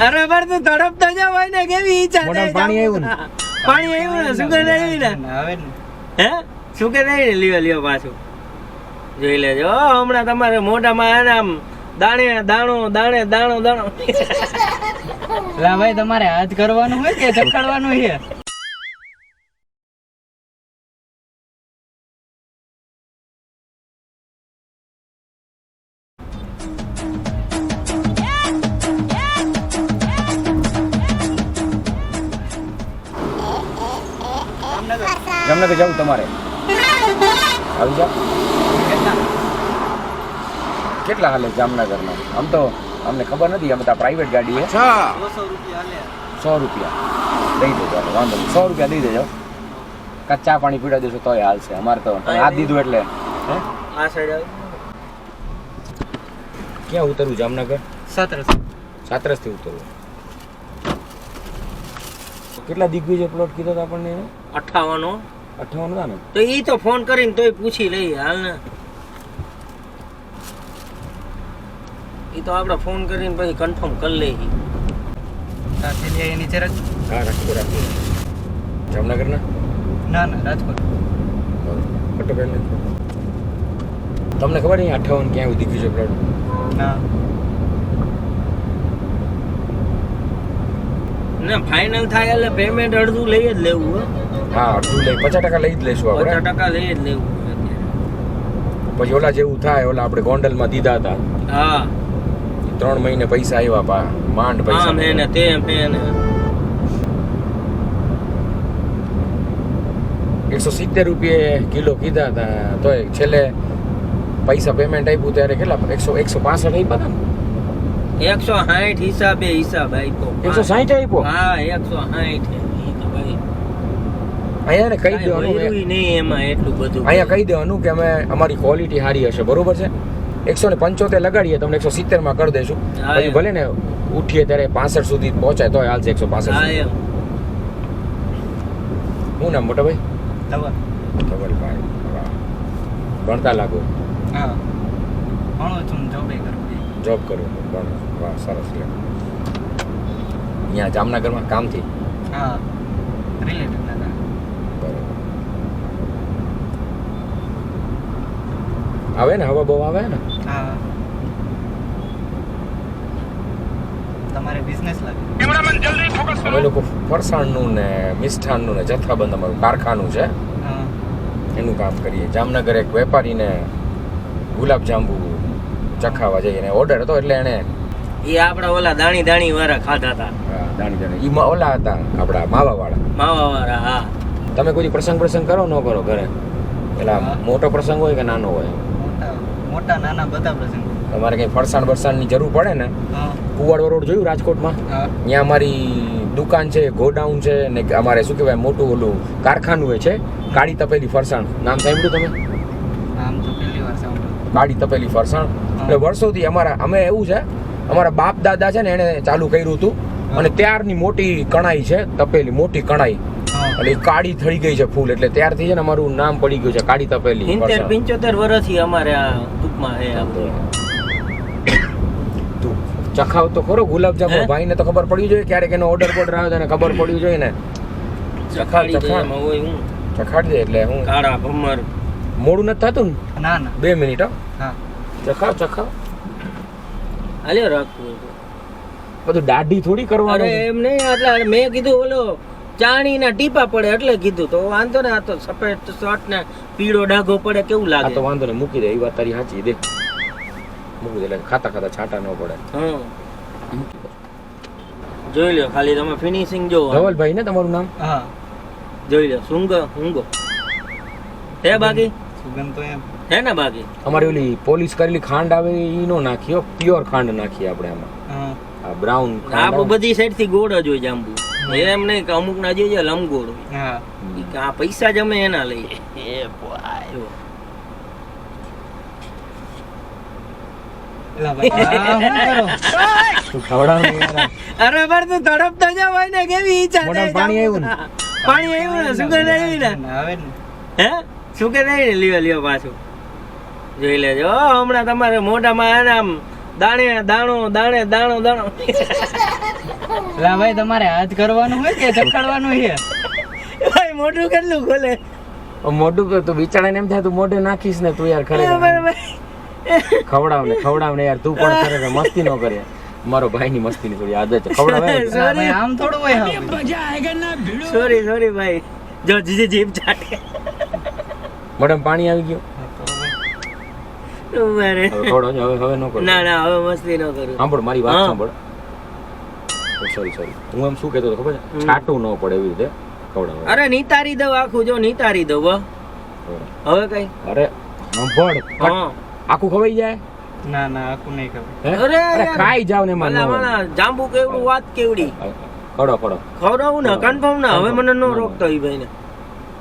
અરે બર તું તડપતો જા ભાઈ ને કેવી ઈચ્છા થાય પાણી આવ્યું ને સુગર આવી ને હે સુગર આવી ને લ્યો પાછું જોઈ લેજો હમણાં તમારે મોઢામાં આમ દાણે દાણો લા ભાઈ તમારે હાથ કરવાનું હોય કે ચખાડવાનું છે જામનગર જવું તમારે આવી જાવ કેટલા હાલે જામનગરમાં આમ તો અમને ખબર નથી અમે તો પ્રાઇવેટ ગાડી છે 100 રૂપિયા દઈ દેજો વાંધો નહીં 100 રૂપિયા દઈ દેજો કચ્ચા પાણી પીડા દેશો તોય હાલશે અમારે તો હાથ દીધું એટલે આ સાઈડ ક્યાં ઉતરવું જામનગર સાતરસ થી ઉતરવું કેટલા દિગ્વિજય પ્લોટ કીધો તો આપણને 58 હતા ને તો ઈ તો ફોન કરીને તોય પૂછી લઈ હાલ ને ઈ તો આપણે ફોન કરીને પછી કન્ફર્મ કરી લઈ સાથે લે નીચે રાખ હા રાખો જામનગર ના રાજકોટ પટોપેલ તમને ખબર નહીં 58 ક્યાં દિગ્વિજય પ્લોટ ના ના ફાઇનલ થાય એટલે પેમેન્ટ અડધું લઈ જ લેવું હો હા અડધું લઈ 50% લઈ જ લઈશું આપણે 50% લઈ જ લેવું પછી ઓલા જેવું થાય ઓલા આપણે ગોંડલમાં દીધા હતા હા 3 મહિને પૈસા આવ્યા માંડ પૈસા હા મેને તે મેને 170 રૂપિયે કિલો કીધા હતા તોય છેલ્લે પૈસા પેમેન્ટ આપ્યું ત્યારે કેટલા 165 આપ્યા હતા ને 160 હિસાબ આપ્યો 160 આપ્યો હા 160 અહીંયા ને કહી દેવાનું નહીં એમાં એટલું બધું અહીંયા કહી દેવાનું કે અમે અમારી ક્વોલિટી સારી હશે બરોબર છે 175 લગાડીએ તમને 170 માં કરી દઈશું પછી ભલે ને ઉઠીએ ત્યારે 65 સુધી પહોંચાય તોય હાલશે 165 શું નામ મોટા ભાઈ ધવલભાઈ ભણતા લાગો હા ભણો છું જોબ કરું પણ વાહ સરસ લે અહીંયા જામનગરમાં કામથી હા રિલેટિવ ના આવે ને હવા બહુ આવે ને હા તમારે બિઝનેસ લાગે અમે લોકો ફરસાણનું ને મિષ્ઠાનનું ને જથ્થાબંધ અમારું કારખાનું છે એનું કામ કરીએ જામનગર એક વેપારીને ગુલાબ જાંબુ ચખાવા જઈને ઓર્ડર હતો એટલે એને એ આપડા ઓલા દાણી વાળા ખાધા હતા હા દાણી ઈ ઓલા હતા આપડા માવા વાળા હા તમે કોઈ પ્રસંગ કરો ન કરો ઘરે પેલા મોટો પ્રસંગ હોય કે નાનો હોય મોટા નાના બધા પ્રસંગ તમારે કઈ ફરસાણ ની જરૂર પડે ને કુવાડવા રોડ જોયું રાજકોટમાં ત્યાં અમારી દુકાન છે ગોડાઉન છે ને અમારે શું કહેવાય મોટું ઓલું કારખાનું હોય છે કાળી તપેલી ફરસાણ નામ સાંભળ્યું તમે નામ તો પહેલી વાર સાંભળ્યું કાળી તપેલી ફરસાણ એટલે વર્ષોથી અમે એવું છે અમારા બાપ દાદા છે ને એને ચાલુ કર્યું હતું અને ત્યારની મોટી કણાઈ છે તપેલી મોટી કણાઈ એટલે કાળી થઈ ગઈ છે ફૂલ એટલે ત્યારથી છે ને અમારું નામ પડી ગયું છે કાળી તપેલી 75 વર્ષથી અમારે આ ટૂંકમાં હે તું ચખાવ તો ખરો ગુલાબજાંબુ ભાઈને તો ખબર પડવી જોઈએ ક્યારેક એનો ઓર્ડર આવે તો ખબર પડવી જોઈએ ને ચખાડી દે એટલે હું કાળા ભમર મોડું નથી થતું ને ના 2 મિનિટ હા ચખાવ હાલ્યો રાખવું બધું દાઢી થોડી કરવાનું એમ નહીં એટલે મેં કીધું ઓલો ચાણી ના ટીપા પડે એટલે કીધું તો વાંધો ને આ તો સફેદ શર્ટ ને પીળો ડાઘો પડે કેવું લાગે આ તો વાંધો ને મૂકી દે એ વાત તારી સાચી દે મૂકી દે એટલે ખાતા છાંટા ન પડે હા જોઈ લો ખાલી તમે ફિનિશિંગ જો ધવલભાઈ ને તમારું નામ હા જોઈ લો હુંગો હે બાકી સુગંધ તો એમ હે ને બાકી અમારી ઓલી પોલિશ કરેલી ખાંડ આવે ઈ નો નાખીઓ પ્યોર ખાંડ નાખીએ આપણે આમાં આ બ્રાઉન આપણે બધી સાઈડ થી ગોળ જ હોય જાંબુ એમ નહીં કે અમુક ના જોઈએ લંબગોળ હા આ પૈસા જ અમે એના લઈએ એ ભાઈ અરે બર તું તડપતો જા ભાઈ ને કેવી ઈચ્છા થાય પાણી આવ્યું ને સુગર આવી ને હે સુગર આવી ને લ્યો પાછું જોઈ લેજો હમણાં તમારે મોઢામાં આમ દાણો લા ભાઈ તમારે હાથ કરવાનું હોય કે ચખાડવાનું છે? ભાઈ મોઢું કેટલું ખોલે મોઢું તો તું બિચારાને એમ થાય તું મોઢે નાખીશ ને તું યાર ખરેખર ખવડાવ ને યાર તું પણ ખરેખર મસ્તી ન કરે મારો ભાઈની મસ્તીની થોડી આદત છે ખવડાવે લા ભાઈ આમ થોડું હોય હવે. સોરી ભાઈ જો જીભ ચાટે મેડમ પાણી આવી ગયું ઉભા રે. હવે ખવડાવજો હવે ન કરો ના હવે મસ્તી ન કરું સાંભળ મારી વાત હા. સાંભળ સોરી હું એમ શું કહેતો હતો ખબર છે છાટું ન પડે એવી રીતે ખવડાવે અરે નીતારી દઉં આખું જો નીતારી દઉં હો. હવે કઈ અરે સાંભળ હા આખું ખવાઈ જાય ના આખું નહીં ખબર. હે? અરે અરે યાર. ખાઈ જાવ ને ભલા માનો ભલા જાંબુ કેવડું વાત કેવડી ખવડો ખવડાવું ને કન્ફર્મ ના હવે મને ન રોકતો ઈ ભાઈને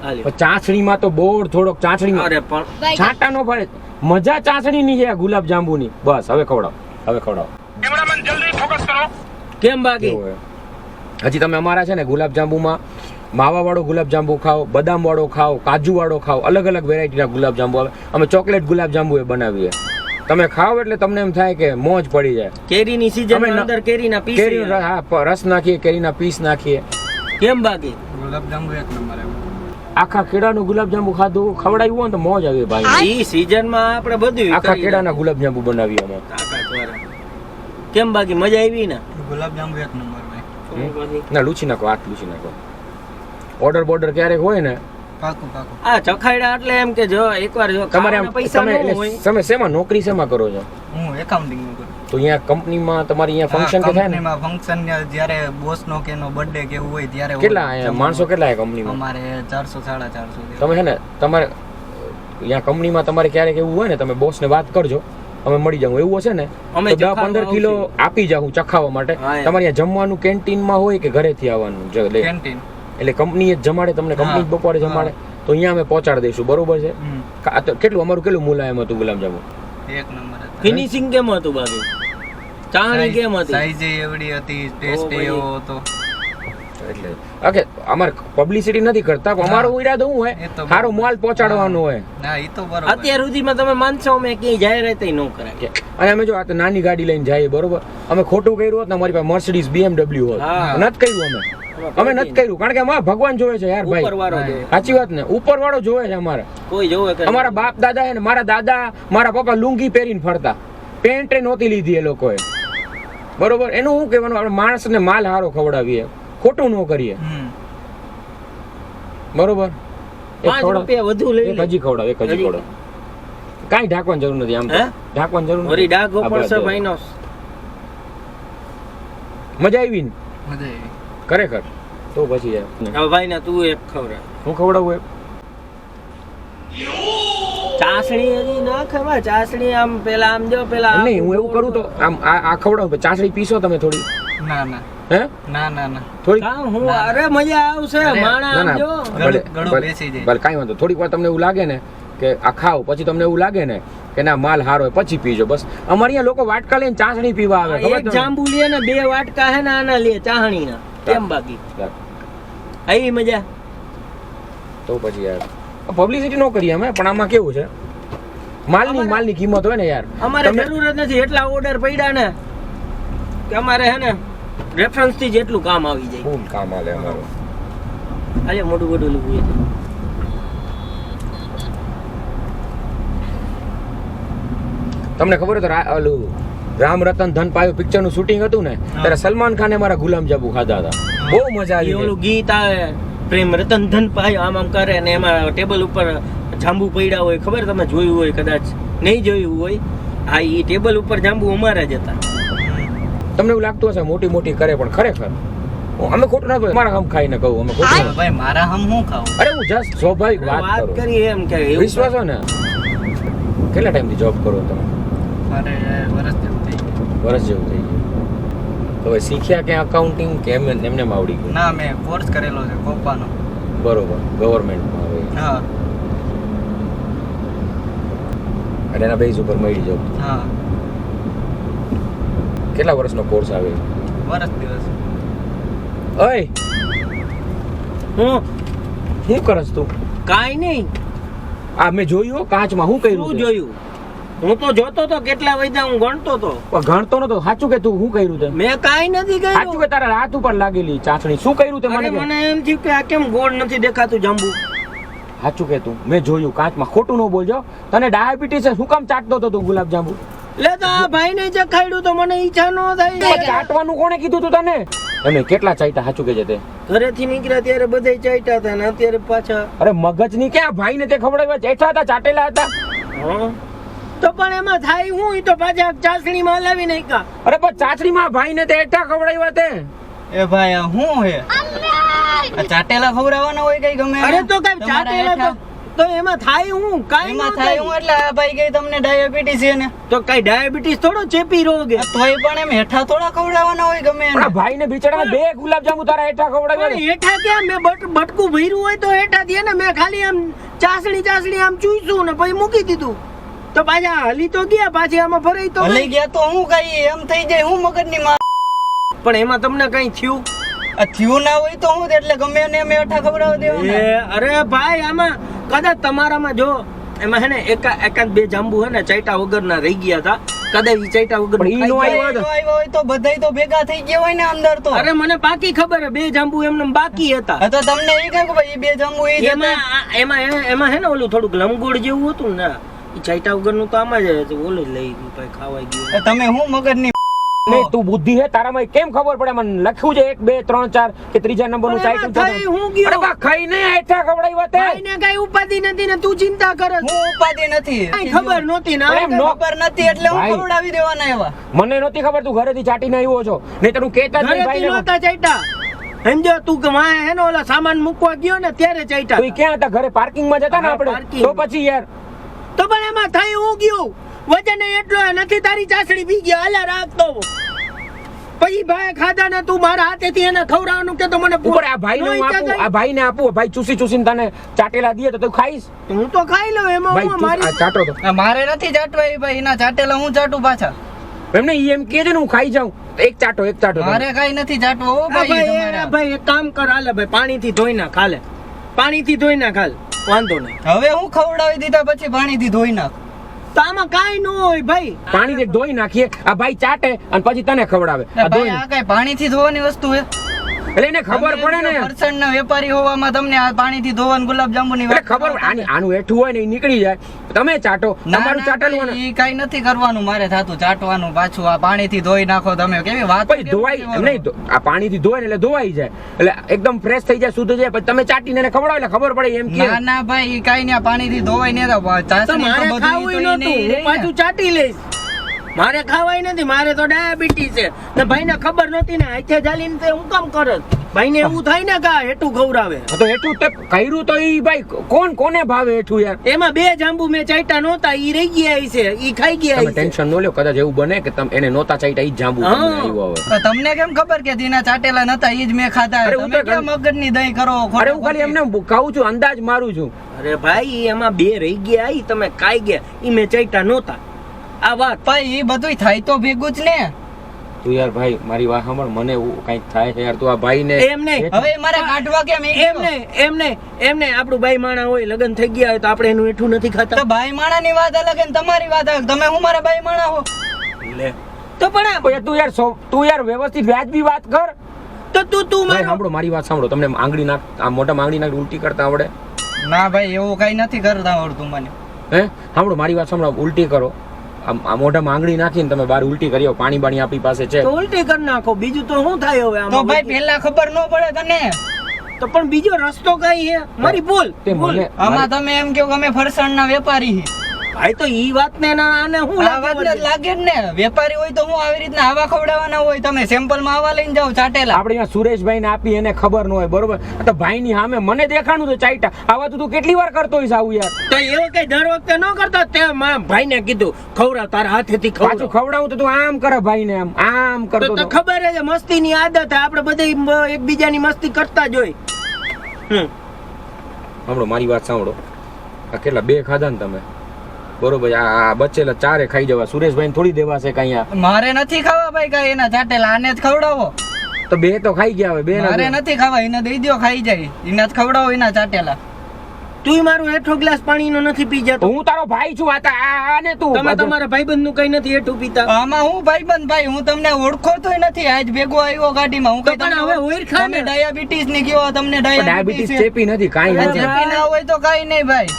હાલી. ચાસણીમાં તો બોર થોડોક ચાસણીમાં અરે પણ છાંટા નો પડે મજા ચાસણીની છે ગુલાબ જાંબુની બસ હવે ખવડાવો કેમ બાકી એવું હોય. હજી તમે અમારા છે ને ગુલાબ જાંબુમાં માવા વાળો ગુલાબ જાંબુ ખાઓ બદામ વાળો ખાઓ કાજુ વાળો ખાઓ અલગ અલગ વેરાયટીના ગુલાબ જાંબુ આવે અમે ચોકલેટ ગુલાબ જાંબુ એ બનાવીએ તમે ખાઓ એટલે તમને એમ થાય કે મોજ પડી જાય કેરીની સીઝન અમે ન- અંદર કેરીના પીસ કેરીનો રસ નાખીએ કેરીના પીસ નાખીએ કેમ બાકી ગુલાબજાંબુ એક નંબર આવે. આખા કેળાનું ગુલાબ જાંબુ ખાધું ખવડાવ્યું હોય ને તો મોજ આવી ભાઈ ઈ સીઝન માં આપણે બધું આખા કેળાના ગુલાબ જાંબુ બનાવીએ અમે કેમ બાકી મજા આવી ને ગુલાબજાંબુ એક નંબર ભાઈ. ના લૂછી નાખો હાથ લૂછી નાખો ઓર્ડર બોર્ડર ક્યારેક હોય ને પાકું આ ચખાડ્યા એટલે એમ કે જો એકવાર જો તમારે આમ ખાવાના પૈસા તમે ન એટલે હોય તમે શેમાં નોકરી શેમાં કરો છો હું એકાઉન્ટિંગ નું કરું. તો અહીંયા કંપનીમાં તમારી અહીંયા ફંક્શન કે થાય ને કંપનીમાં ફંક્શન જ્યારે બોસ નો કે એનો બર્થડે કે એવું હોય ત્યારે કેટલા અહીંયા માણસો કેટલા કંપનીમાં અમારે 400 450 તમે છે ને તમારે અહીંયા કંપનીમાં તમારે ક્યારેક એવું હોય ને તમે બોસને વાત કરજો અમે મળી જાઉં એવું હશે ને અમે તો 10-15 ચખાડવા કિલો આપી જાઉં ચખાવવા માટે હા, એમ. તમારે અહીંયા જમવાનું કેન્ટીનમાં હોય કે ઘરેથી આવવાનું જો લે. કેન્ટીન. એટલે કંપની જ જમાડે તમને કંપની જ બપોરે જમાડે તો અહીંયા અમે પહોંચાડી દઈશું બરોબર છે આ તો કેટલું અમારું કેટલું મુલાયમ હતું ગુલાબજાંબુ એક નંબર હતા. ફિનિશિંગ કેમ હતું બાકી ચાણી કેમ હતી સાઈઝ એવડી હતી, ટેસ્ટ ભાઈ. એવો હતો. એટલે ઓકે અમારે પબ્લિસિટી નથી કરતા પણ અમારો ઈરાદો શું હોય એ તો સારો માલ પહોંચાડવાનો હોય ના ઈ તો બરોબર. અત્યાર સુધીમાં તમે માનશો અમે ક્યાંય જાહેરાત ન કરાય અને અમે જો આ તો નાની ગાડી લઈને જઈએ બરોબર અમે ખોટું કર્યું હોત ને અમારી પાસે મર્સિડીઝ BMW હોત હા. નથી કર્યું અમે નથી કર્યું કારણ કે અમારે ભગવાન જોવે છે યાર ભાઈ ઉપરવાળો જો. સાચી વાત ને ઉપર વાળો જોવે છે અમારે કોઈ જોવે કે અમારા બાપ દાદા છે ને મારા દાદા મારા પપ્પા લુંગી પહેરીને ફરતા પેન્ટ નહોતી લીધી એ લોકોએ બરોબર એનું શું કહેવાનું આપણે માણસને માલ હારો ખવડાવીએ ખોટું ન કરીએ બરોબર એક 5 રૂપિયા વધુ લઈ એક લે હજી ખવડાવ એક હજી ખવડાવ કાંઈ ઢાંકવાની જરૂર નથી આમ તો. હે? ઢાંકવાની જરૂર વળી નથી ડાઘો આ પડશે બસ. ભાઈનો મજા આવી ને મજા આવી. ખરેખર તો પછી યાર હવે ભાઈ ના તું એક ખવડાવ હું ખવડાવું એમ ચાસણી હજી ના ખવાય ચાસણી આમ પેલા આમ જો પેલા આમ નહીં હું એવું કરું તો આમ આ ખવડાવું ચાસણી પીશો તમે થોડી ના ના હે ના થોડી કાં હું અરે મજા આવશે અરે, માણા ના આમ ના જો ભલે ગળું ભલે બેસી જાય. ભલે કાંઈ વાંધો થોડીક વાર તમને એવું લાગે ને કે આ ખાવ પછી તમને એવું લાગે ને કે ના માલ હારો હોય પછી પીજો બસ અમારે અહીંયા લોકો વાટકા લઈને ચાસણી પીવા આવે ખબર એક તમને? જાંબુ લે ને 2 વાટકા હે ને આના લે ચાહણી ના કેમ બાકી યાર, આવી મજા તો પછી યાર પબ્લિસિટી ન કરીએ અમે પણ આમાં કેવું છે માલની કિંમત હોય ને યાર અમારે તમે- જરૂર જ નથી એટલા ઓર્ડર પડ્યા ને કે અમારે હે ને રેફરન્સ થી જેટલું કામ આવી જાય ફૂલ કામ આલે અમારું આજે મોટું મોટું લીધું તમને ખબર હોય તો ઓલું રામ રતન ધન પાયો પિક્ચર નું શૂટિંગ હતું ને ત્યારે સલમાન ખાને મારા ગુલામ જાંબુ ખાધા હતા બહુ મજા આવી ઓલું ગીત આવે પ્રેમ રતન ધન પાયો આમ આમ કરે ને એમાં ટેબલ ઉપર જાંબુ પડ્યા હોય ખબર તમે જોયું હોય કદાચ નહીં જોયું હોય હા ઈ ટેબલ ઉપર જાંબુ અમારા જ હતા તમને એવું લાગતું હશે મોટી મોટી કરે પણ ખરેખર અમે ખોટું ના બોલીએ. અમારા હમ ખાઈને કહું અમે ખોટું ના. ભાઈ મારા હમ હું ખાવું. અરે હું જસ્ટ સ્વાભાવિક વાત વાત કરું કરી એમ કે એવું વિશ્વાસ હોય ને કેટલા ટાઈમથી જોબ કરો તમે મારે વરસ જેવું થઈ ગયું. વર્ષ જેવું થઈ ગયું તો હવે શીખ્યા કે અકાઉન્ટિંગ કે એમને આવડી ગયું ના મેં કોર્સ કરેલો છે કોપાનો. બરોબર ગવર્મેન્ટમાં હવે હા અને એના બેઝ ઉપર મળી જોબ હા કેટલા વર્ષનો કોર્સ આવે વરસ દિવસ. ઓય હું શું કરસ તું કાઈ નહીં આ મેં જોયું હો, કાચમાં શું કર્યું શું તે? જોયું હું તો જોતો તો કેટલા વૈદા હું ગણતો તો પણ ગણતો નતો. સાચું કે તું શું કર્યું તે? મેં કાઈ નથી સાચું કર્યું. કે તારા હાથ ઉપર લાગેલી ચાસણી શું કર્યું તે અરે મને કે? મને એમ થયું કે આ કેમ ગોળ નથી દેખાતું જાંબુ. સાચું કે તું? મેં જોયું કાચમાં. ખોટું ન બોલજો. તને ડાયાબિટીસ છે, શું કામ ચાટતો હતો તું ગુલાબ જાંબુ? લે તો આ ભાઈને ચખાડ્યું તો મને ઈચ્છા ન પણ થઈ. ચાટવાનું કોણે કીધું તું તને? અને કેટલા ચાટ્યા? સાચું કે છે તે? ઘરેથી નીકળ્યા ત્યારે બધાય ચાટ્યા હતા ને અત્યારે પાછા. અરે મગજની ક્યાં ભાઈને તે ખવડાવ્યા? જેઠા હતા, ચાટેલા હતા. હા. તો પણ એમાં થાય હું ઈ તો પાછા ચાસણીમાં લાવી નાખ્યા. અરે પણ ચાસણીમાં ભાઈને તે એઠા ખવડાવ્યા તે. એ ભાઈ આ શું હે આ ચાટેલા ખવડાવવાના હોય કઈ ગમે અરે તો કઈ તમારા ચાટેલા હેઠા? તો એમાં થાય હું કાઈ એમાં ન થાય હું થાય. એટલે આ ભાઈ કઈ તમને ડાયાબિટીસ છે ને તો કઈ ડાયાબિટીસ થોડો ચેપી રોગ હે. તોય પણ એમ હેઠા થોડા ખવડાવવાના હોય ગમે એને. પણ ભાઈને બિચારાને 2 ગુલાબજાંબુ તારા એઠા ખવડાવ્યા પણ ને. હેઠા ક્યાં મેં બટકું ભર્યું હોય તો હેઠા દે ને. મેં ખાલી આમ ચાસણી આમ ચૂસ્યું ને પછી મૂકી દીધું તો પાછા હલી તો ગયા પાછી આમાં ફરાઈ તો લઈ ગયા તો હું કઈ એમ થઈ જાય હું મગજની માં પણ એમાં તમને કઈ થયું? આ થયું ના હોય તો હું એટલે ગમે એને એમ હેઠા ખવડાવવા દેવાના. એ અરે ભાઈ આમાં કદાચ તમારામાં જો એમાં હે ને એકાદ બે જાંબુ હે ને ચાઈટા વગરના રહી ગયા હતા. કદાચ ઈ ચાઈટા વગર પણ ઈ નો ભાઈ આવ્યો એનો આવ્યો હોય તો બધાય તો ભેગા થઈ ગયા હોય ને અંદર તો. અરે મને પાકી ખબર હે 2 જાંબુ એમને બાકી હતા. હા તો તમને એ કહ્યું કે ભાઈ એ બે જાંબુ એ જ હતા. એમાં હે ને ઓલું થોડુંક લંગોળ જેવું હતું ને ઈ ચાઈટા વગરનું તો આમાં જ હતું. ઓલું જ લઈ ગયું ભાઈ ખાવાઈ ગયું. તમે હું મગજની નહીં તું બુદ્ધિ હે તારામાં કેમ ખબર પડે? મને લખ્યું છે 1 2 3 4 કે ત્રીજા નંબરનું પણ ચાઇટું એમાં થઈ હું ગયો? અરે બા ખાઈને એઠા ખવડાવ્યા તે. ભાઈને કઈ ઉપાધિ નથી ને તું ચિંતા કરે હું ઉપાધિ નથી કઈ ખબર નહોતી ને પણ એમ નો- ખબર નથી એટલે હું ભાઈ. ખવડાવી દેવાના એવા. મને નહોતી ખબર તું ઘરેથી ચાટીને આવ્યો છો. નહીં તો તું કહેતા જ નહીં ઘરેથી ભાઈને. નહોતા ચાઈટા. સમજો તું કે વાંહે હે ને ઓલા સામાન મૂકવા ગયો ને ત્યારે ચાઈટા. તું ક્યાં હતા? ઘરે પાર્કિંગમાં જતા ને હા, આપણે. parking. તો પછી યાર તો પણ એમાં થઈ હું ગયું વજન એટલો નથી તારી ચાસડી પી ગયા હાલા રાખતો પછી ભાઈ ખાધા ને તું મારા હાથેથી એને ખવડાવવાનું કે તો મને ઉપર આ ભાઈને હું આપું, આ ભાઈને આપું, ભાઈ ચૂસીને તને ચાટેલા દે તો તું ખાઈશ? હું તો ખાઈ લઉં એમાં ભાઈ હું ચૂસ, મારી આ ચાટો તો આ મારે નથી ચાટવા એ ભાઈ એના ચાટેલા હું ચાટું પાછા. એમને ઈ એમ કહે છે ને હું ખાઈ જાઉં. એક ચાટો તમે. મારે કઈ નથી ચાટવો હો આ ભાઈ ભાઈ તમારા. ભાઈ એક કામ કર હાલે ભાઈ પાણીથી ધોઈ નાખ હાલે પાણીથી ધોઈ નાખ હાલ વાંધો નહીં. હવે હું ખવડાવી દીધા પછી પાણીથી ધોઈ નાખ. તો આમાં કાઈ ન હોય ભાઈ. પાણીથી ધોઈ નાખીએ. આ ભાઈ ચાટે અને પછી તને ખવડાવે. આ ભાઈ ધોઈને. આ કઈ પાણીથી ધોવાની વસ્તુ હે? એટલે એને ખબર પડે ને. ફરસાણના વેપારી હોવામાં તમને આ પાણીથી ધોવાનું ગુલાબજાંબુની એટલે વાત ખબર પડે. આનું એઠું હોય ને એ નીકળી જાય. તમે ચાટો તમારું ચાટેલું હોય ને. ઈ કઈ નથી કરવાનું મારે થાતું ચાટવાનું પાછું આ પાણીથી ધોઈ નાખો તમે કેવી વાત પછી ધોવાય એમ નહીં. આ પાણીથી ધોય ને એટલે ધોવાઈ જાય એટલે એકદમ ફ્રેશ થઈ જાય, શુદ્ધ જાય. પછી તમે ચાટીને એને ખવડાવો એટલે ખબર પડે એમ કે ના ના ભાઈ ઈ કઈ નહીં પાણીથી ધોવાય નહીં તો તો ચાસણી મારે તો બધું ખાવું ઈ તો ઈ નતું નહીં હું રહી પાછું ને. ચાટી લઈશ. મારે ખાવાય નથી મારે તો ડાયાબિટીસ છે ને ભાઈને ખબર નહોતી ને હાથે ચાલીને તે હું કામ કરત. ભાઈને એવું થાય ને કે આ હેઠું ખવડાવે. તો એઠું તે કર્યું તો ઈ ભાઈ કોને ભાવે એઠું યાર? એમાં 2 જાંબુ મેં ચાટ્યા નહોતા ઈ રહી ગયા છે ઈ ખાઈ ગયા તમે છે. ટેન્શન ન લ્યો. કદાચ એવું બને કે તમે એને નોતા ચાઈટા ઈ જ જાંબુ હા. તમને આવ્યો હવે. તો તમને કેમ ખબર કે દીના ચાટેલા નતા ઈ જ મેં ખાધા અરે હું તમે તો કેમ મગજની દહીં કરો અરે હું ખાલી એમને કહું છું, અંદાજ મારું છું. અરે ભાઈ ઈ એમાં 2 રહી ગયા ઈ તમે ખાઈ ગયા ઈ મેં ચાટ્યા નહોતા. આ વાત ભાઈ ઈ બધું થાય તો ભેગું જ ને. તું યાર ભાઈ મારી વાત સાંભળ. મને એવું કંઈક થાય છે યાર. તું આ ભાઈને એમ નહીં. હવે મારે કાઢવા કેમ ઈ એમ નહીં આપણું બાઈ માણા હોય લગ્ન થઈ ગયા હોય તો આપણે એનું એઠું નથી તો ખાતા. ભાઈ માણાની વાત અલગ ને તમારી વાત અલગ. તમે હું મારા ભાઈ માણા હો લે તો પણ ઓય, તું યાર વ્યવસ્થિત વ્યાજબી વાત કર. તું ભાઈ મારો સાંભળો મારી વાત સાંભળો. તમને આંગળી નાખ, આ મોઢામાં આંગળી નાખ ઉલટી કરતા આવડે? ના ભાઈ એવું કઈ નથી કરતા આવડતું મને. હે સાંભળો મારી વાત સાંભળો. ઉલટી કરો. આ મોઢામાં આંગળી નાખીને તમે બહાર ઉલટી કરી આવો. પાણી બાણી આપણી પાસે છે. તો ઉલટી કરી નાખો બીજું તો શું થાય હવે તો આમાં? ભાઈ પેલા ખબર ન પડે તને. તો પણ બીજો રસ્તો કઈ છે મારી ભૂલ તે ભૂલ. મને આમાં તમે એમ કહો કે અમે ફરસાણના વેપારી છીએ. ભાઈ તો ઈ વાત ને આને હું આ વાત જ લાગે જ ને. વેપારી હોય તો હું આવી રીતના આવા ખવડાવવાના હોય. તમે સેમ્પલ માં આવા લઈને જાઓ ચાટેલા. આપણે અહીંયા સુરેશભાઈ ને આપી એને ખબર ન હોય બરોબર. તો ભાઈ ની સામે મને દેખાણું તો ચાઈટા. આવા તો તું કેટલી વાર કરતો હોઈશ આવું યાર? તો એવો કઈ દર વખતે ન કરતો તે ભાઈ ને કીધું ખવડાવ તારા હાથેથી પાછું ખવડાવ. ખવડાવું તો તું આમ કરે ભાઈ ને આમ કરતો તો હતો. ખબર છે મસ્તી ની આદત આપણે બધા એકબીજાની મસ્તી કરતા જ હોય. સાંભળો મારી વાત સાંભળો. આ કેટલા 2 ખાધા ને તમે બરોબર? આ બચેલા 4 ખાઈ જવા. સુરેશભાઈ થોડી દેવા છે કઈ? મારે નથી ખાવા ભાઈ કઈ એના ચાટેલા. આને જ ખવડાવો. તો 2 તો ખાઈ ગયા હવે. 2 મારે નથી ખાવા એને દઈ દો ખાઈ જાય. એના જ ખવડાવો એના ચાટેલા. તુંય મારું હેઠો ગ્લાસ પાણીનો નથી પી જતો. હું તારો ભાઈ છું આને તું તમે તમારા ભાઈબંધનું કઈ નથી હેઠું પીતા. આમાં હું ભાઈબંધ ભાઈ હું તમને ઓળખો તોય નથી આજ ભેગો આવ્યો ગાડીમાં હું તો પણ હવે ઓળખા ને. તમે ડાયાબિટીસ ની કયો તમને ડાયાબિટીસ ચેપી નથી કાંઈ નથી. ચેપી ના હોય તો કાઈ નહીં ભાઈ.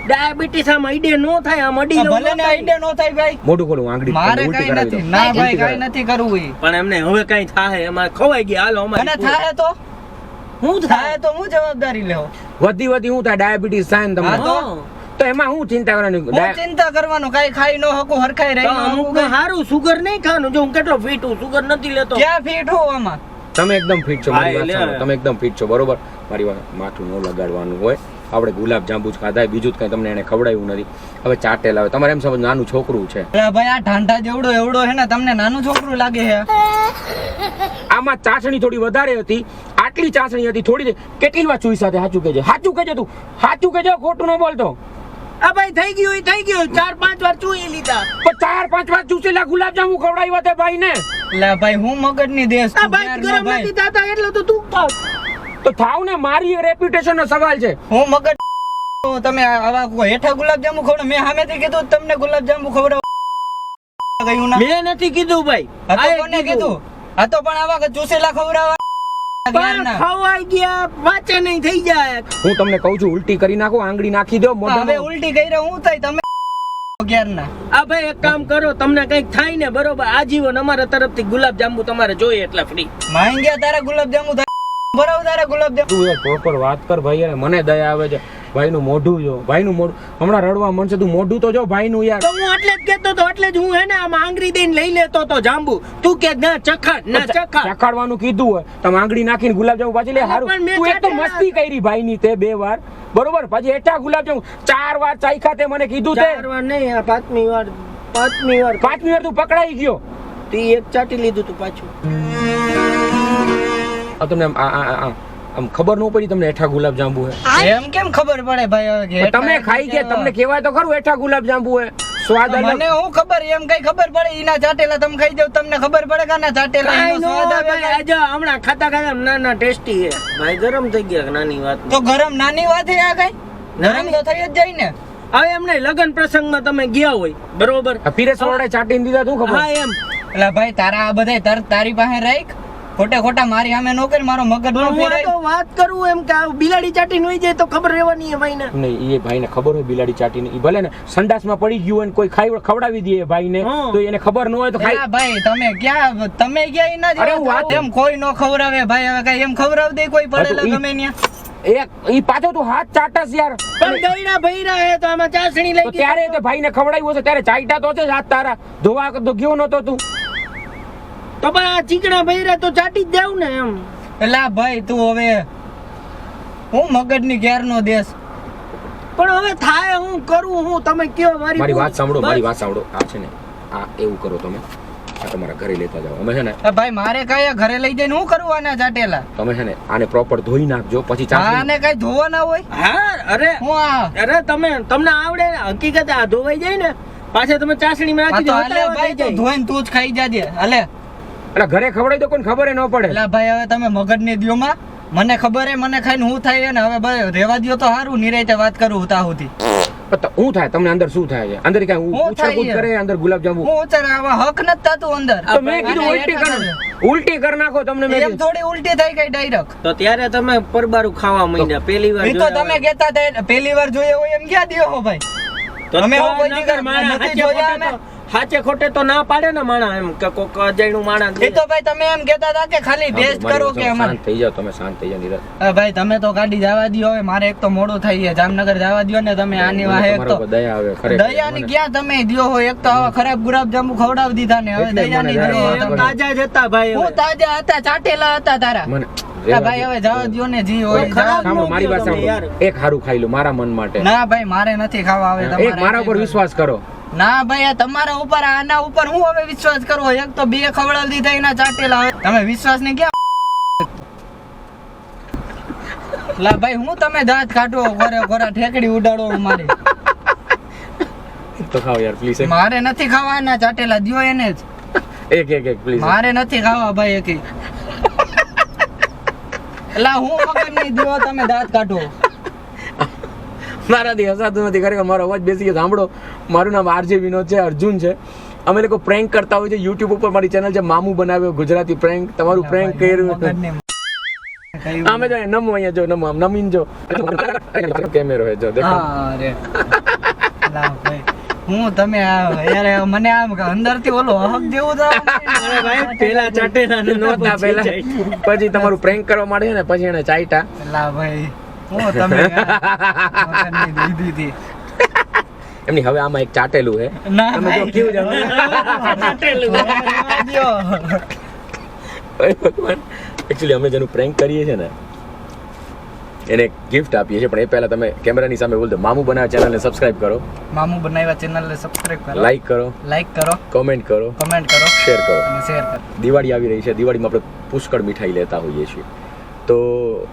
ડાયાબિટીસ આમ અડે નો થાય, આમ અડી ભલે ને આઈડિયા નો થાય ભાઈ. મોઢું ખોલું આંગળી મારે ઉલટી કાઈ કરાવી નથી. દો. ના ભાઈ કાઈ નથી કરવું ઈ. પણ એમને હવે કઈ થાય એમાં ખવાઈ ગયા. હાલો અને અમારે થાય તો હું થાય તો હું જવાબદારી લેવો. વધી હું થાય ડાયાબિટીસ થાય ને તમને હા. તો એમાં હું ચિંતા કરવાની હું ચિંતા કરવાનું કાઈ ખાઈ નો હકું હરખાઈ રહી નો અમુક હકું. સારું સુગર નહીં ખાવાનું. જો હું કેટલો ફીટ હું, સુગર નથી લેતો. ક્યાં ફીટ હો આમાં? તમે એકદમ ફિટ છો મારી હા, વાત એટલે સાંભળો. તમે એકદમ ફિટ છો બરોબર. મારી વાત માથું ન લગાડવાનું હોય. આપણે ગુલાબ જાંબુ જ ખાધા બીજું જ કઈ તમને એને ખવડાવ્યું નથી. હવે ચાટેલ આવે તમારે એમ સમજ નાનું છોકરું છે. અલા ભાઈ આ ઠાંઠા જેવડો એવડો હે ને તમને નાનું છોકરું લાગે છે. આમાં ચાસણી થોડી વધારે હતી. આટલી ચાસણી હતી થોડી. કેટલી વાર ચૂઈ સાથે સાચું કહેજે તું સાચું કહેજે ખોટું ન બોલતો. આ ભાઈ થઈ ગયું એ થઈ ગયું. 4-5 વાર ચૂઈ લીધા. પણ 4-5 વાર ચૂસેલા ગુલાબ જાંબુ ખવડાવ્યા તે ભાઈ ને. લા ભાઈ હું મગજની દેશ આ ભાઈ ગરમ નથી થતા એટલે તો તું ખાવ. તો થાવ ને મારી રેપ્યુટેશન નો સવાલ છે. હું મગજ તમે આવા કોઈ હેઠા ગુલાબજાંબુ ખવડાવ મેં સામેથી કીધું તમને ગુલાબજાંબુ ખવડાવ ગયું ના મેં નથી કીધું ભાઈ. આ તો કોને કીધું? આ તો પણ આવા ચૂસેલા ખવડાવવા પણ ખવાઈ ગયા વાંચે નહીં થઈ જાય. હું તમને કહું છું ઉલટી કરી નાખો આંગળી નાખી દો હવે મોઢામાં. ઉલટી કરી હું થાય તમે ક્યારના આ ભાઈ એક કામ કરો, તમને કઈક થાય ને બરોબર આજીવન અમારા તરફથી ગુલાબ જાંબુ તમારે જોઈએ એટલા ફ્રી. માંગ્યા તારા ગુલાબજાંબુ થાય બરાબર તારા ગુલાબજાંબુ તું યાર પ્રોપર વાત કર ભાઈ યાર મને દયા આવે છે. ભાઈનું મોઢું જો ભાઈનું મોઢું હમણાં રડવા મનશે. તું મોઢું તો જો ભાઈનું યાર. તો હું એટલે જ કહેતો તો એટલે જ હું હે ને આમ આંગળી દઈને લઈ લેતો તો જાંબુ. તું કે ના ચખાડ ના ચખાડ. ચખાડવાનું કીધું હોય તમે આંગળી નાખીને ગુલાબજાંબુ પાછી લે હારું. પણ મેં તું એક તો ચાટેલા. મસ્તી કરી ભાઈની તે 2 વાર બરોબર પછી એટા ગુલાબજાંબુ 4 વાર ચાખ્યા તે મને કીધું તે 4 વાર નહીં, આ પાંચમી વાર 5મી વાર તું પકડાઈ ગયો. તું એક ચાટી લીધું તું પાછું. આ તમને આમ ખબર ન પડી તમને એઠા ગુલાબજાંબુ હે. એમ કેમ ખબર પડે ભાઈ હવે કે તમે ખાઈ ગયા તમને કહેવાય તો ખરું એઠા ગુલાબજાંબુ હે સ્વાદ અલગ. મને હું ખબર એમ કઈ ખબર પડે ઈના ચાટેલા તમે ખાઈ જાવ તમને ખબર પડે કે ના ચાટેલા કાંઈ એનો નો સ્વાદ આવે ભાઈ, આજે હમણાં ખાતા ખાતા ના ના ટેસ્ટી હે ભાઈ. ગરમ થઈ ગયા નાની વાત. તો ગરમ નાની વાત છે આ કઈ ગરમ તો થઈ જ જાય ને. હવે એમ નહીં લગન પ્રસંગમાં તમે ગયા હોય બરોબર. આ પીરેસ વડે ચાટીને દીધા તું ખબર. હા એમ એટલે ભાઈ તારા આ બધા તારી પાસે રાખ ખોટા મારી સામે નો કરી મારો મગજ નો પણ હું આ ફેરાય. તો વાત કરું એમ કે આ બિલાડી ચાટીને વહી જાય તો ખબર રહેવાની હે ભાઈને. નહીં એ ભાઈને ખબર હોય બિલાડી ચાટીને ઈ ભલે ને સંડાસમાં પડી ગયું હોય ને કોઈ ખવડાવી દે ભાઈને હા. તો એને ખબર ન હોય તો ખાઈ. એલા ભાઈ તમે ગયા ઈના અરે જેવા હું વાત- એમ કોઈ નો ખવડાવે ભાઈ હવે કઈ એમ ખવડાવ દે કોઈ પડેલા ઈ- ગમે ન્યા. એક ઈ પાછો તું હાથ ચાટસ યાર. પણ ગયડા ભઈરા હે તો આમાં ચાસણી લઈ તો ત્યારે તે ભાઈને ખવડાવ્યું હશે ત્યારે ચાઈટા તો છે જ હાથ તારા ધોવા તો ગયો નતો તું. તો પણ આ ચીકણા ભઈરા તો ચાટી જ દેવું ને એમ. એલા ભાઈ તું હવે હું મગજની ઘેર નો દેશ. પણ હવે થાય હું કરું હું તમે કયો મારી વાત સાંભળો બસ. મારી વાત સાંભળો આ છે ને આ એવું કરો તમે આ તમારા ઘરે લેતા જાઓ. અમે છે ને એ ભાઈ મારે કઈ ઘરે લઈ જઈને હું કરવાના ચાટેલા તમે છે ને આને પ્રોપર ધોઈ નાખજો પછી ચાસણી આને કઈ ધોવાના હોય હા અરે હું આ અરે તમને આવડે ને, હકીકત આ ધોવાઈ જાય ને પાછા તમે ચાસણીમાં આ નાખી તો દો હાલે ભાઈ તું ધોઈને તું જ ખાઈ જાજે હાલે. એટલે ઘરે ખવડાવી દો કોઈને ખબર ન પડે. એલા ભાઈ હવે તમે મગજની દ્યો માં મને ખબર હે મને ખાઈને હું થાય ને હવે ભાઈ રેવા દ્યો તો સારું નિરાયતે વાત કરું ઉતા સુધી. શું થાય તમને અંદર શું થાય છે અંદર કઈ હું ઉછળકૂદ થાય કરે અંદર ગુલાબજાંબુ. હું ઉતર આવા હક નથી થતું અંદર. તો મેં કીધું ઉલટી કરી નાખો તમને મેં એમ કીધું. થોડી ઉલટી થઈ ગઈ ડાયરેક્ટ. તો ત્યારે તમે પરબારું ખાવા માંડ્યા પહેલી વાર એ તો તમે કહેતા હતા પહેલી વાર જોયો હોય એમ ક્યાં દ્યો હો ભાઈ. અમે એવું કોઈ દીકરા નથી જોયા અમે. સાચે ખોટે તો ના પાડે ને માણા એમ કે કોક અજાણ્યું માણા એ તો ભાઈ તમે એમ કહેતા હતા કે ખાલી ટેસ્ટ કરો કે અમારે. શાંત થઈ જાઓ તમે શાંત થઈ જાઓ નીરજ. ભાઈ તમે તો ગાડી જવા દ્યો હવે મારે એક તો મોડું થઈ છે જામનગર જવા દ્યો ને તમે આની વાહે એક તમારા તો ઉપર દયા આવે ખરેખર. દયાની ક્યાં તમે દ્યો હોય એક તો આવા ખરાબ ગુલાબજાંબુ ખવડાવી દીધા ને હવે એટલે દયાની મને દ્યો દયા તમે. તાજા જ હતા ભાઈ હું તાજા હતા ચાટેલા હતા તારા. મને આ ભાઈ હવે જવા દ્યો ને જી હોય તો ખરાબ જવા દ્યો. સાંભળો મારી વાત તમે સાંભળો એક હારું ખાઈ લો મારા મન માટે. ના ભાઈ મારે નથી ખાવા હવે એક તમારે મારા ઉપર વિશ્વાસ કરો. ના ભાઈ આ તમારા ઉપર આના ઉપર હું હવે વિશ્વાસ કરવો એક તો 2 ખવડાવી દીધા એના ચાટેલા હવે તમે વિશ્વાસ ને ક્યાં લા ભાઈ હું તમે દાંત કાઢો ગોરા ઠેકડી ઉડાડો મારે તો ખાઓ યાર પ્લીઝ મારે નથી ખાવા એના ચાટેલા દ્યો એને જ એક પ્લીઝ. મારે નથી ખાવા ભાઈ એકી લા હું મગજ નહીં દ્યો તમે દાંત કાઢો મારાથી હસાતું નથી ખરેખર મારો અવાજ બેસી ગયો સાંભળો મારું નામ આરજે વિનોદ છે અર્જુન છે અમે લોકો પ્રેન્ક કરતા હોય છે યુટ્યુબ ઉપર મારી ચેનલ છે મામુ બનાવ્યો ગુજરાતી પ્રેન્ક તમારું પ્રેન્ક કર્યું અમે જો નમો અહીંયા જો નમો નમીન જો કેમેરો હે જો દેખો હું તમે યાર મને આમ અંદરથી ઓલો હક જેવું તો અરે ભાઈ પેલા ચાટેલા ને નહોતા પહેલા પછી તમારું પ્રેન્ક કરવા માંડે છે ને પછી એને ચાઈટા લા ભાઈ હું તમે દીધી એમની હવે આમાં એક ચાટેલું હે ના તમે જો કેવું જાવ એકચ્યુઅલી અમે જેનું પ્રેન્ક કરીએ છીએ ને એને ગિફ્ટ આપીએ છીએ પણ એ પહેલા તમે કેમેરાની સામે બોલ દો મામુ બનાવ ચેનલને સબસ્ક્રાઇબ કરો મામુ બનાવ્યા ચેનલને સબસ્ક્રાઇબ કરો લાઈક કરો કમેન્ટ કરો શેર કરો અને શેર કરો દિવાળી આવી રહી છે દિવાળીમાં આપણે પુષ્કળ મીઠાઈ લેતા હોઈએ છીએ તો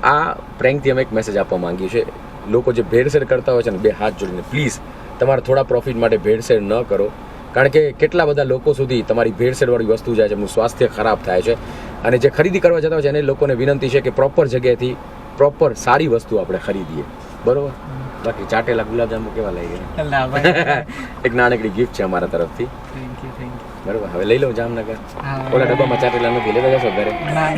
આ પ્રેન્કથી અમે એક મેસેજ આપવા માંગીએ છીએ લોકો જે ભેળસેળ કરતા હોય છે ને બે હાથ જોડીને પ્લીઝ તમારા થોડા પ્રોફિટ માટે ભેળસેળ ન કરો કારણ કે કેટલા બધા લોકો સુધી તમારી ભેળસેળવાળી વસ્તુ જાય છે એમનું સ્વાસ્થ્ય ખરાબ થાય છે અને જે ખરીદી કરવા જતા હોય છે એને લોકોને વિનંતી છે કે પ્રોપર જગ્યાએથી પ્રોપર સારી વસ્તુ આપણે ખરીદીએ બરોબર બાકી ચાટેલા ગુલાબજાંબુ કેવા લઈ ગયા એક નાનકડી ગિફ્ટ છે અમારા તરફથી થેન્ક યુ બરોબર હવે લઈ લઉં જામનગર ઓલા ડબ્બામાં ચાટેલા નથી લેતા જશો ઘરે ના